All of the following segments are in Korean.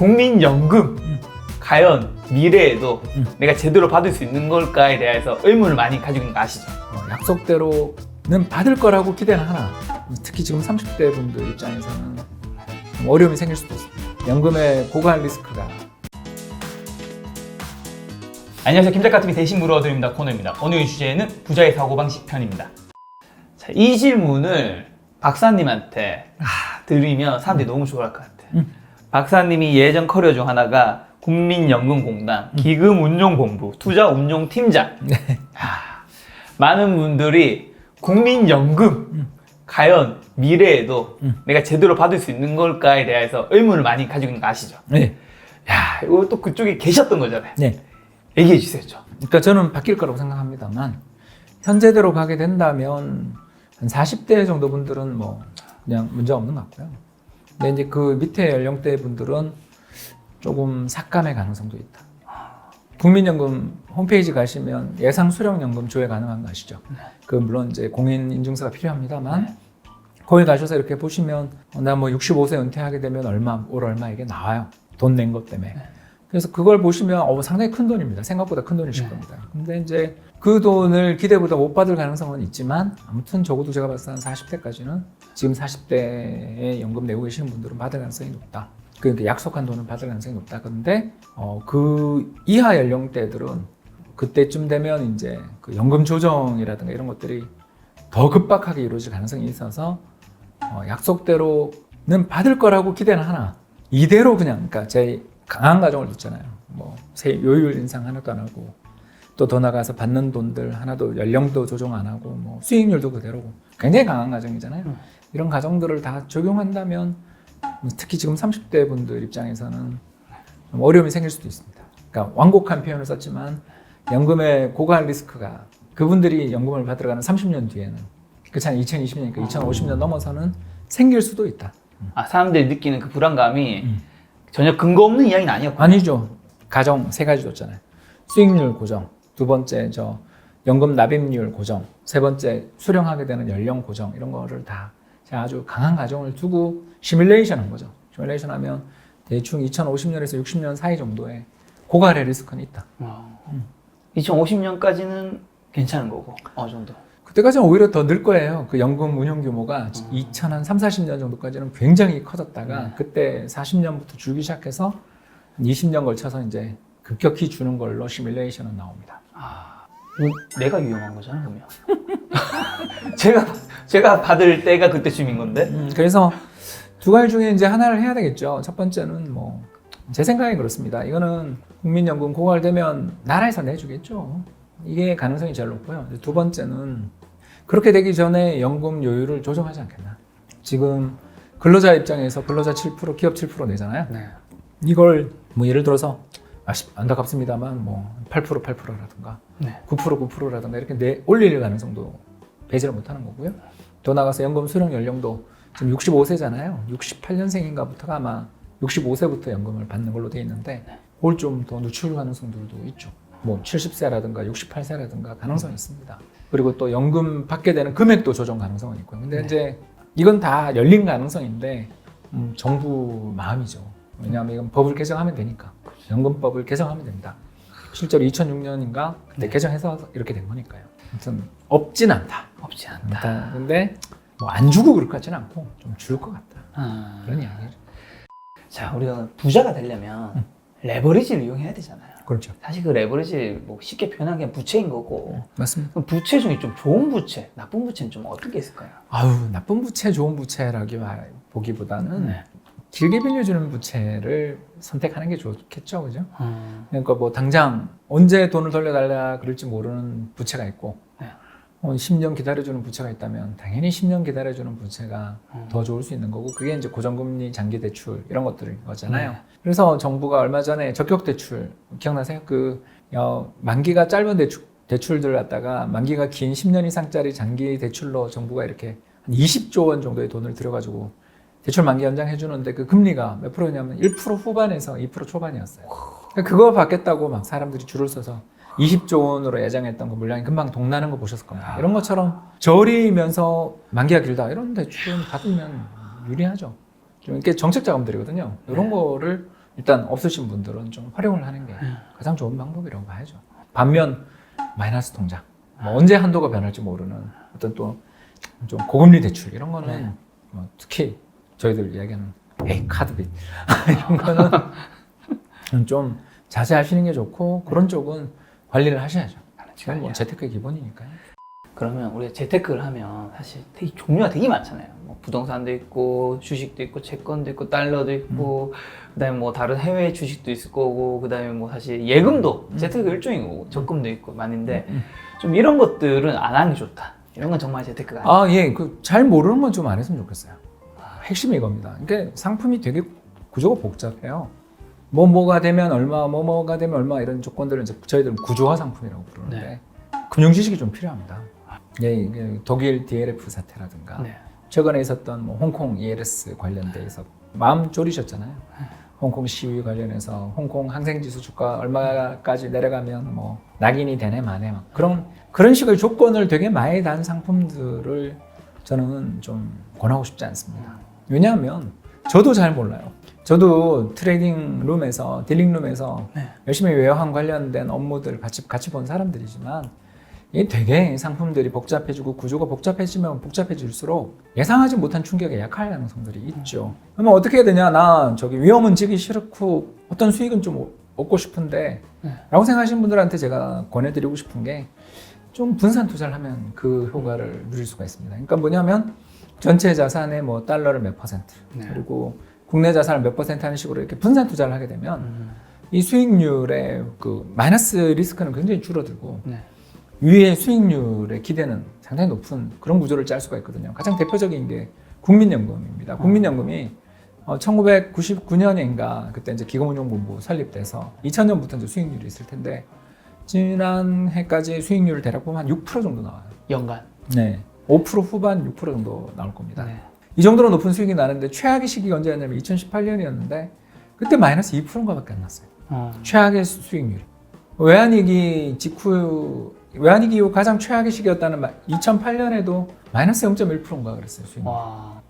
국민연금 과연 미래에도 내가 제대로 받을 수 있는 걸까에 대해서 의문을 많이 가지고 있는 거 아시죠? 약속대로는 받을 거라고 기대는 하나, 특히 지금 30대 분들 입장에서는 좀 어려움이 생길 수도 있습니다. 연금의 고갈 리스크가. 안녕하세요. 김작가TV 대신 물어드립니다 코너입니다. 오늘 주제는 부자의 사고방식 편입니다. 자, 이 질문을 박사님한테 드리면 사람들이 너무 좋아할 것 같아요. 박사님이 예전 커리어 중 하나가 국민연금공단 기금운용본부 투자운용팀장. 많은 분들이 국민연금 과연 미래에도 내가 제대로 받을 수 있는 걸까에 대해서 의문을 많이 가지고 있는 거 아시죠? 네. 야, 이거 또 그쪽에 계셨던 거잖아요. 네. 얘기해 주세요. 좀. 그러니까 저는 바뀔 거라고 생각합니다만, 현재대로 가게 된다면 한 40대 정도 분들은 뭐 그냥 문제 없는 것 같고요. 근데 이제 그 밑에 연령대 분들은 조금 삭감의 가능성도 있다. 국민연금 홈페이지 가시면 예상 수령연금 조회 가능한 거 아시죠? 그 물론 이제 공인인증서가 필요합니다만, 거기 가셔서 이렇게 보시면 나 뭐 65세 은퇴하게 되면 얼마, 올 얼마 이게 나와요. 돈 낸 것 때문에. 그래서 그걸 보시면 상당히 큰 돈입니다. 생각보다 큰 돈이실 겁니다. 근데 이제 그 돈을 기대보다 못 받을 가능성은 있지만, 아무튼 적어도 제가 봤을 때 한 40대까지는 지금 40대에 연금 내고 계시는 분들은 받을 가능성이 높다. 그러니까 약속한 돈을 받을 가능성이 높다. 그런데 그 이하 연령대들은 그때쯤 되면 이제 그 연금 조정이라든가 이런 것들이 더 급박하게 이루어질 가능성이 있어서 약속대로는 받을 거라고 기대는 하나, 이대로 그냥, 그러니까 제 강한 가정을 뒀잖아요. 뭐 요율 인상 하나도 안 하고, 또 더 나가서 받는 돈들 하나도 연령도 조정 안 하고, 뭐 수익률도 그대로고, 굉장히 강한 가정이잖아요. 이런 가정들을 다 적용한다면 특히 지금 30대 분들 입장에서는 좀 어려움이 생길 수도 있습니다. 그러니까 완곡한 표현을 썼지만 연금의 고갈 리스크가 그분들이 연금을 받으러 가는 30년 뒤에는, 그렇지 않아요? 2020년이니까 2050년 넘어서는 생길 수도 있다. 사람들이 느끼는 그 불안감이 전혀 근거 없는 이야기는 아니었군요. 아니죠. 가정 세 가지 줬잖아요. 수익률 고정, 두 번째 연금 납입률 고정, 세 번째 수령하게 되는 연령 고정, 이런 거를 다 제가 아주 강한 가정을 두고 시뮬레이션 한 거죠. 시뮬레이션 하면 대충 2050년에서 60년 사이 정도의 고갈의 리스크는 있다. 2050년까지는 괜찮은 거고, 어느 정도. 그때까지는 오히려 더 늘 거예요. 그 연금 운용 규모가 2030, 40년 정도까지는 굉장히 커졌다가 그때 40년부터 줄기 시작해서 20년 걸쳐서 이제 급격히 주는 걸로 시뮬레이션은 나옵니다. 내가 위험한 거잖아, 그러면. 제가 받을 때가 그때쯤인 건데. 그래서 두 가지 중에 이제 하나를 해야 되겠죠. 첫 번째는 뭐 제 생각에 그렇습니다. 이거는 국민연금 고갈되면 나라에서 내주겠죠. 이게 가능성이 제일 높고요. 두 번째는 그렇게 되기 전에 연금 요율을 조정하지 않겠나. 지금 근로자 입장에서 근로자 7%, 기업 7% 내잖아요. 네. 이걸 뭐 예를 들어서 안타깝습니다만 뭐 8%라든가 9%라든가 이렇게 올릴 가능성도 배제를 못하는 거고요. 더 나가서 연금 수령 연령도 지금 65세잖아요. 68년생인가부터가 아마 65세부터 연금을 받는 걸로 돼 있는데, 그걸 좀 더 늦출 가능성들도 있죠. 뭐 70세라든가 68세라든가 가능성이 있습니다. 그리고 또 연금 받게 되는 금액도 조정 가능성은 있고요. 근데 이제 이건 다 열린 가능성인데 정부 마음이죠. 왜냐하면 이건 법을 개정하면 되니까. 연금법을 개정하면 됩니다. 실제로 2006년인가 그때 개정해서 이렇게 된 거니까요. 아무튼 없진 않다. 근데 뭐 안 주고 그럴 것 같지는 않고 좀 줄 것 같다. 그런 이야기죠. 자, 우리가 부자가 되려면 레버리지를 이용해야 되잖아요. 그렇죠. 사실 그 레버리지 뭐 쉽게 표현하면 그냥 부채인 거고. 맞습니다. 그럼 부채 중에 좀 좋은 부채, 나쁜 부채는 좀 어떤 게 있을까요? 나쁜 부채, 좋은 부채라기 보기보다는 길게 빌려주는 부채를 선택하는 게 좋겠죠, 그죠? 그러니까 뭐 당장 언제 돈을 돌려달라 그럴지 모르는 부채가 있고, 10년 기다려주는 부채가 있다면 당연히 10년 기다려주는 부채가 더 좋을 수 있는 거고, 그게 이제 고정금리 장기 대출 이런 것들인 거잖아요. 그래서 정부가 얼마 전에 적격 대출 기억나세요? 만기가 짧은 대출들 갖다가 만기가 긴 10년 이상짜리 장기 대출로 정부가 이렇게 한 20조 원 정도의 돈을 들여가지고 대출 만기 연장해 주는데, 그 금리가 몇 프로냐면 1% 후반에서 2% 초반이었어요. 그거 받겠다고 막 사람들이 줄을 서서 20조 원으로 예정했던 거 물량이 금방 동나는 거 보셨을 겁니다. 이런 것처럼 저리면서 만기가 길다 이런 대출은 받으면 유리하죠. 좀 이렇게 정책 자금들이거든요. 이런 거를 일단 없으신 분들은 좀 활용을 하는 게 가장 좋은 방법이라고 봐야죠. 반면 마이너스 통장, 뭐 언제 한도가 변할지 모르는 어떤 또 좀 고금리 대출 이런 거는 뭐 특히 저희들 이야기하는 카드빚 이런 거는 좀 자제하시는 게 좋고 그런 쪽은 관리를 하셔야죠. 지금 뭐 재테크의 기본이니까요. 그러면 우리가 재테크를 하면 사실 되게 종류가 되게 많잖아요. 뭐 부동산도 있고 주식도 있고 채권도 있고 달러도 있고 그다음에 뭐 다른 해외 주식도 있을 거고 그다음에 뭐 사실 예금도 재테크 일종인 거고 적금도 있고 많은데 좀 이런 것들은 안 하는 게 좋다. 이런 건 정말 재테크가 아니에요. 예, 그 잘 모르는 건 좀 안 했으면 좋겠어요. 핵심이 이겁니다. 그러니까 상품이 되게 구조가 복잡해요. 뭐가 되면 얼마, 뭐가 되면 얼마 이런 조건들은 이제 저희들은 구조화 상품이라고 부르는데 금융 지식이 좀 필요합니다. 이게 독일 DLF 사태라든가 최근에 있었던 뭐 홍콩 ELS 관련돼서 마음 졸이셨잖아요. 홍콩 시위 관련해서 홍콩 항생지수 주가 얼마까지 내려가면 뭐 낙인이 되네 마네 막 그런 식의 조건을 되게 많이 단 상품들을 저는 좀 권하고 싶지 않습니다. 왜냐하면 저도 잘 몰라요. 저도 트레이딩 룸에서 딜링 룸에서 열심히 외환 관련된 업무들 같이 본 사람들이지만 이게 되게 상품들이 복잡해지고 구조가 복잡해지면 복잡해질수록 예상하지 못한 충격에 약할 가능성들이 있죠. 그러면 어떻게 해야 되냐? 나 저기 위험은 지기 싫고 어떤 수익은 좀 얻고 싶은데 라고 생각하시는 분들한테 제가 권해드리고 싶은 게 좀 분산 투자를 하면 그 효과를 누릴 수가 있습니다. 그러니까 뭐냐면 전체 자산의 뭐 달러를 몇 퍼센트 그리고 국내 자산을 몇 퍼센트 하는 식으로 이렇게 분산 투자를 하게 되면 이 수익률의 그 마이너스 리스크는 굉장히 줄어들고 위의 수익률의 기대는 상당히 높은 그런 구조를 짤 수가 있거든요. 가장 대표적인 게 국민연금입니다. 국민연금이 1999년인가 그때 이제 기금운용본부 설립돼서 2000년부터 이제 수익률이 있을 텐데 지난해까지 수익률을 대략 보면 한 6% 정도 나와요. 연간. 네, 5% 후반 6% 정도 나올 겁니다. 이 정도로 높은 수익이 나는데 최악의 시기가 언제였냐면 2018년이었는데 그때 마이너스 2%인가밖에 안 났어요. 최악의 수익률이. 외환위기 이후 가장 최악의 시기였다는 2008년에도 마이너스 0.1%인가 그랬어요. 수익률.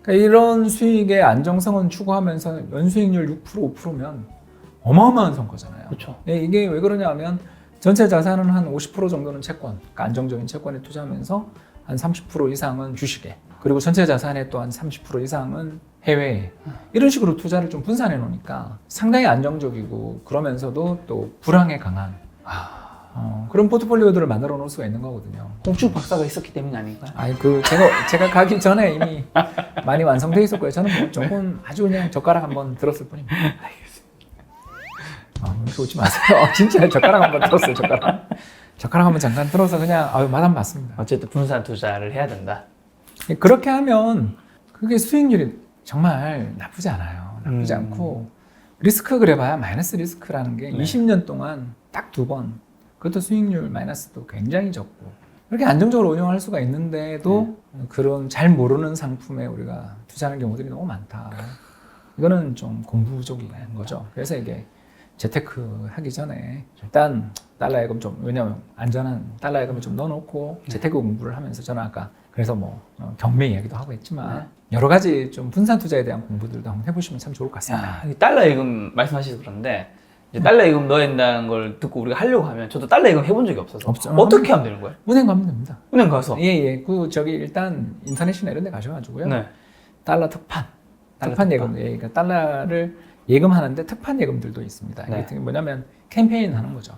그러니까 이런 수익의 안정성은 추구하면서 연수익률 6% 5%면 어마어마한 성과잖아요. 그렇죠. 이게 왜 그러냐 하면 전체 자산은 한 50% 정도는 채권, 그러니까 안정적인 채권에 투자하면서 한 30% 이상은 주식에 그리고 전체 자산의 또 한 30% 이상은 해외에 이런 식으로 투자를 좀 분산해 놓으니까 상당히 안정적이고 그러면서도 또 불황에 강한 그런 포트폴리오들을 만들어 놓을 수가 있는 거거든요. 홍축 박사가 있었기 때문이 아닌가요? 제가 가기 전에 이미 많이 완성돼 있었고요. 저는 뭐 조금 아주 그냥 젓가락 한번 들었을 뿐입니다. 이렇게 웃지 마세요. 진짜 젓가락 한번 들었어요. 젓가락 한번 잠깐 들어서 그냥 맛안 봤습니다. 어쨌든 분산 투자를 해야 된다. 그렇게 하면 그게 수익률이 정말 나쁘지 않아요. 나쁘지 않고 리스크 그래봐야 마이너스 리스크라는 게 20년 동안 딱 2번 그것도 수익률 마이너스도 굉장히 적고 그렇게 안정적으로 운영할 수가 있는데도 그런 잘 모르는 상품에 우리가 투자하는 경우들이 너무 많다. 이거는 좀 공부 부족인 거죠. 그래서 이게 재테크 하기 전에 일단 달러 예금 좀 왜냐면 안전한 달러 예금을 좀 넣어놓고 재테크 공부를 하면서 저는 아까 그래서 뭐 경매 이야기도 하고 했지만 여러 가지 좀 분산 투자에 대한 공부들도 한번 해보시면 참 좋을 것 같습니다. 달러 예금 말씀하셔서 그런데 이제 달러 예금 넣어야 된다는 걸 듣고 우리가 하려고 하면 저도 달러 예금 해본 적이 없어서 어떻게 하면 되는 거예요? 은행 가면 됩니다. 은행 가서? 일단 인터넷이나 이런 데 가셔가지고요. 달러 특판 예금, 그러니까 달러를 예금하는데 특판 예금들도 있습니다. 이게 뭐냐면 캠페인 하는 거죠.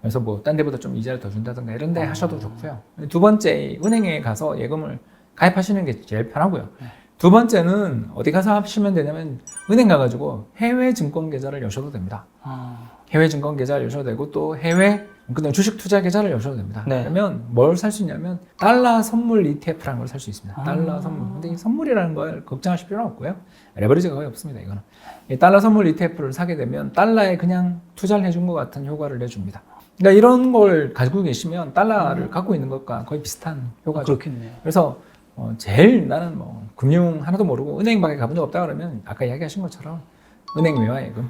그래서 뭐 딴 데보다 좀 이자를 더 준다든가 이런 데 하셔도 좋고요. 두 번째, 은행에 가서 예금을 가입하시는 게 제일 편하고요. 두 번째는 어디 가서 하시면 되냐면 은행 가가지고 해외 증권 계좌를 여셔도 됩니다. 해외 증권 계좌를 여셔도 되고 또 그다음 주식 투자 계좌를 여셔도 됩니다. 그러면 뭘 살 수 있냐면 달러 선물 ETF라는 걸 살 수 있습니다. 달러 선물. 근데 이 선물이라는 걸 걱정하실 필요는 없고요. 레버리지가 거의 없습니다. 이거는. 이 달러 선물 ETF를 사게 되면 달러에 그냥 투자를 해준 것 같은 효과를 내줍니다. 그러니까 이런 걸 가지고 계시면 달러를 갖고 있는 것과 거의 비슷한 효과죠. 그렇겠네요. 그래서 제일 나는 뭐 금융 하나도 모르고 은행밖에 가본 적 없다 그러면 아까 이야기하신 것처럼 은행 외화예금.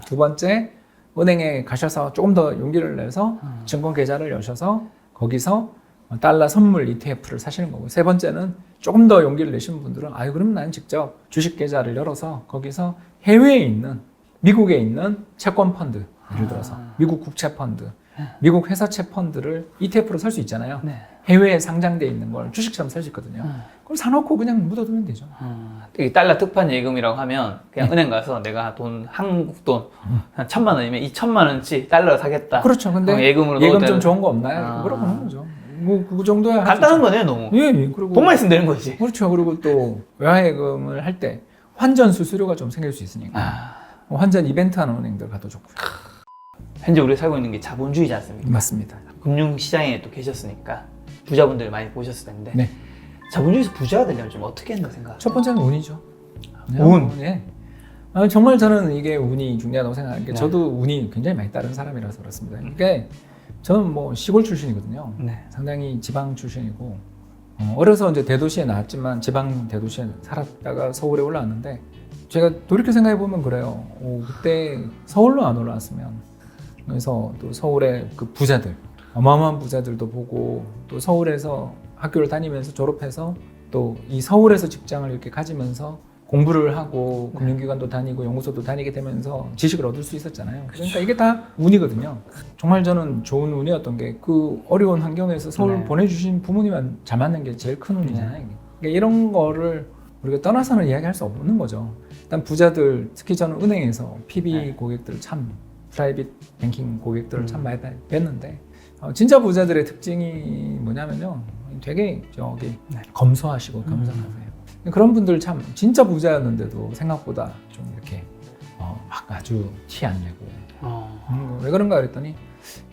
두 번째 은행에 가셔서 조금 더 용기를 내서 증권 계좌를 여셔서 거기서 달러 선물 ETF를 사시는 거고 세 번째는 조금 더 용기를 내시는 분들은 그럼 난 직접 주식 계좌를 열어서 거기서 해외에 있는 미국에 있는 채권 펀드, 예를 들어서 미국 국채 펀드, 미국 회사채 펀드를 ETF로 살 수 있잖아요. 네. 해외에 상장돼 있는 걸 주식처럼 살 수 있거든요. 그걸 사놓고 그냥 묻어두면 되죠. 이 달러 특판 예금이라고 하면 그냥 은행 가서 내가 한국 돈 한 1,000만 원이면 이 1,000만 원치 달러 사겠다. 그렇죠. 근데 예금으로 예금 넣어도 좀 좋은 거 없나요? 아. 물어보는 거죠. 뭐 그 정도야. 간단한 거네요, 너무. 예, 예. 그리고 돈만 있으면 되는 거지. 그렇죠. 그리고 또 외화예금을 할 때 환전 수수료가 좀 생길 수 있으니까 환전 이벤트 하는 은행들 가도 좋고요. 현재 우리가 살고 있는 게 자본주의지 않습니까? 맞습니다. 금융시장에 또 계셨으니까 부자분들 많이 보셨을 텐데 네. 자본주의에서 부자가 되려면 좀 어떻게 한다고 생각하세요? 첫 번째는 운이죠. 운? 예. 정말 저는 이게 운이 중요하다고 생각하는 게 네. 저도 운이 굉장히 많이 따른 사람이라서 그렇습니다. 그러니까 저는 뭐 시골 출신이거든요. 네. 상당히 지방 출신이고 어려서 이제 대도시에 나왔지만 지방 대도시에 살았다가 서울에 올라왔는데 제가 돌이켜 생각해 보면 그래요. 그때 서울로 안 올라왔으면 그래서 또 서울의 그 부자들 어마어마한 부자들도 보고 또 서울에서 학교를 다니면서 졸업해서 또 이 서울에서 직장을 이렇게 가지면서 공부를 하고 금융기관도 다니고 연구소도 다니게 되면서 지식을 얻을 수 있었잖아요. 그러니까 이게 다 운이거든요. 정말 저는 좋은 운이었던 게 그 어려운 환경에서 서울 네. 보내주신 부모님만 잘 맞는 게 제일 큰 운이잖아요. 그러니까 이런 거를 우리가 떠나서는 이야기할 수 없는 거죠. 일단 부자들, 특히 저는 은행에서 PB 네. 고객들 참 프라이빗 뱅킹 고객들을 참 많이 뵀는데 진짜 부자들의 특징이 뭐냐면요. 되게 검소하시고 겸손하세요. 그런 분들 참 진짜 부자였는데도 생각보다 좀 이렇게 막 아주 티 안 내고 왜 그런가 그랬더니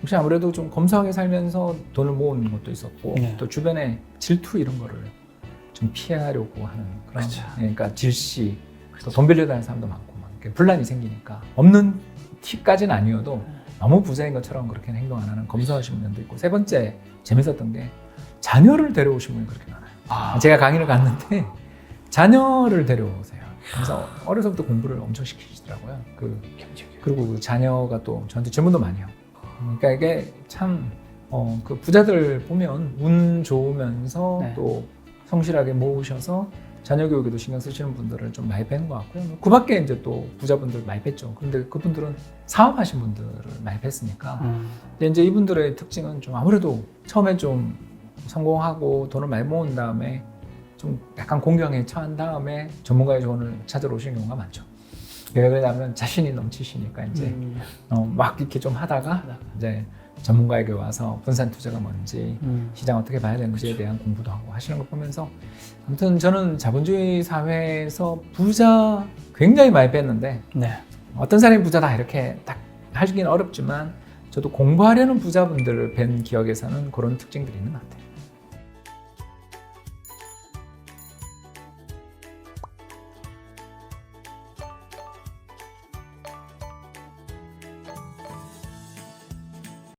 혹시 아무래도 좀 검소하게 살면서 돈을 모은 것도 있었고 네. 또 주변에 질투 이런 거를 좀 피하려고 하는 그런 그쵸. 그러니까 질시 또 돈 빌려다니는 사람도 많고 막 이렇게 분란이 생기니까 없는 티까지는 아니어도 너무 부자인 것처럼 그렇게 행동 안 하는 검소하신 분들도 있고 세 번째 재밌었던 게 자녀를 데려오신 분이 그렇게 많아요. 제가 강의를 갔는데 자녀를 데려오세요. 그래서 어려서부터 공부를 엄청 시키시더라고요. 그리고 그 자녀가 또 저한테 질문도 많이 하고. 그러니까 이게 참 그 부자들 보면 운 좋으면서 네. 또 성실하게 모으셔서 자녀 교육에도 신경 쓰시는 분들을 좀 많이 뵌 것 같고요. 그 밖에 이제 또 부자분들 많이 뵀죠. 그런데 그분들은 사업하신 분들을 많이 뵀으니까. 근데 이제 이분들의 특징은 좀 아무래도 처음에 좀 성공하고 돈을 많이 모은 다음에 좀 약간 공경에 처한 다음에 전문가의 조언을 찾으러 오시는 경우가 많죠. 왜 그러냐면 자신이 넘치시니까 이제 막 이렇게 좀 하다가 이제 전문가에게 와서 분산 투자가 뭔지 시장 어떻게 봐야 되는지에 대한 공부도 하고 하시는 걸 보면서 아무튼 저는 자본주의 사회에서 부자 굉장히 많이 뵀는데 네. 어떤 사람이 부자다 이렇게 딱 하기는 어렵지만 저도 공부하려는 부자분들을 뵌 기억에서는 그런 특징들이 있는 것 같아요.